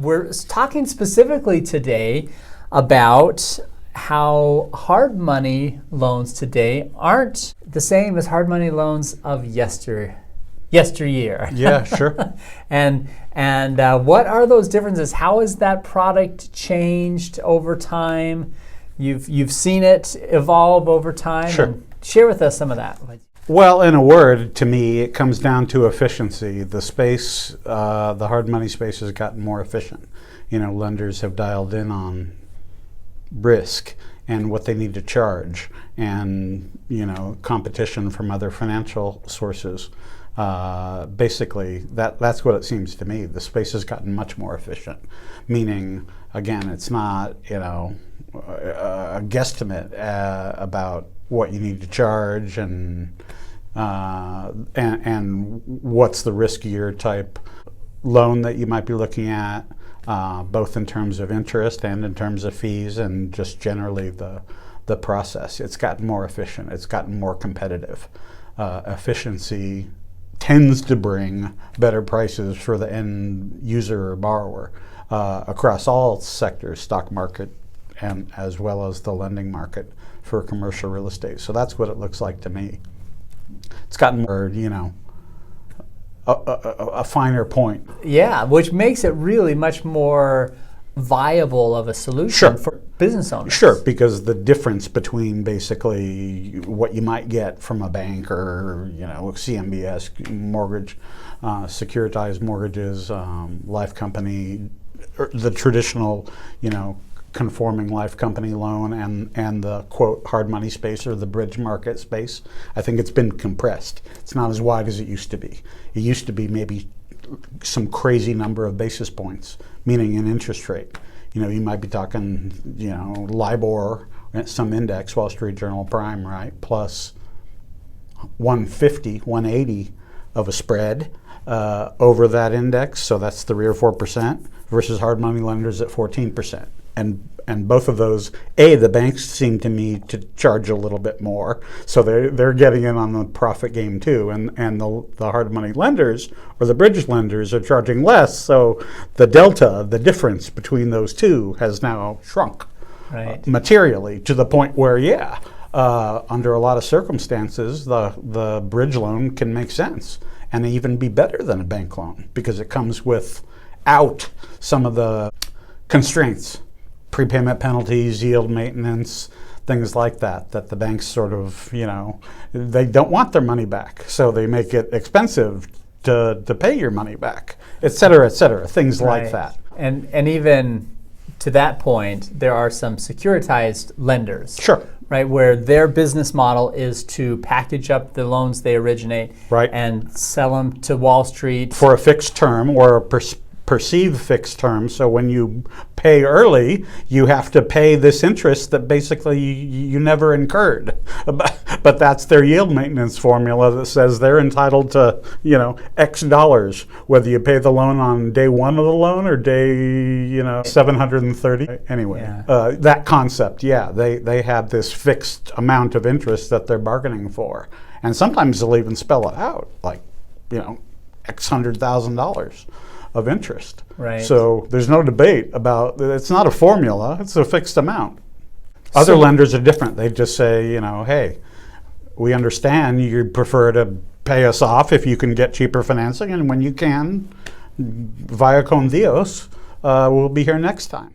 we're talking specifically today about how hard money loans today aren't the same as hard money loans of yesteryear. Yeah, sure. and what are those differences? How has that product changed over time? You've seen it evolve over time. Sure. And share with us some of that. Well, in a word, to me, it comes down to efficiency. The space, the hard money space has gotten more efficient. Lenders have dialed in on risk and what they need to charge, and competition from other financial sources. Basically, that's what it seems to me. The space has gotten much more efficient, meaning, again, it's not a guesstimate about what you need to charge and what's the riskier type loan that you might be looking at, both in terms of interest and in terms of fees and just generally the process. It's gotten more efficient. It's gotten more competitive. Efficiency tends to bring better prices for the end user or borrower across all sectors, stock market and as well as the lending market for commercial real estate. So that's what it looks like to me. It's gotten more, a finer point. Yeah, which makes it really much more viable of a solution for business owners. Sure, because the difference between basically what you might get from a bank or CMBS mortgage, securitized mortgages, life company, or the traditional, conforming life company loan and the quote hard money space or the bridge market space, I think it's been compressed. It's not as wide as it used to be. It used to be maybe some crazy number of basis points, meaning an interest rate. You might be talking, LIBOR, some index, Wall Street Journal Prime, right, plus 150, 180 of a spread over that index, so that's 3 or 4%, versus hard money lenders at 14%. And both of those, the banks seem to me to charge a little bit more, so they're getting in on the profit game too, and the hard money lenders or the bridge lenders are charging less, so the delta, the difference between those two has now shrunk materially to the point where, under a lot of circumstances, the bridge loan can make sense and even be better than a bank loan because it comes without some of the constraints. Prepayment penalties, yield maintenance, things like that the banks sort of, they don't want their money back, so they make it expensive to pay your money back, et cetera, things like that. And even to that point, there are some securitized lenders. Sure. Right, where their business model is to package up the loans they originate and sell them to Wall Street. For a fixed term or a perceived fixed term, so when you pay early, you have to pay this interest that basically you never incurred. But that's their yield maintenance formula that says they're entitled to, X dollars, whether you pay the loan on day one of the loan or day, 730. Anyway, that concept, they have this fixed amount of interest that they're bargaining for. And sometimes they'll even spell it out, like, X $100,000. Of interest. Right. So there's no debate about, it's not a formula, it's a fixed amount. Other lenders are different. They just say, hey, we understand you prefer to pay us off if you can get cheaper financing, and when you can, via con Dios, we'll be here next time.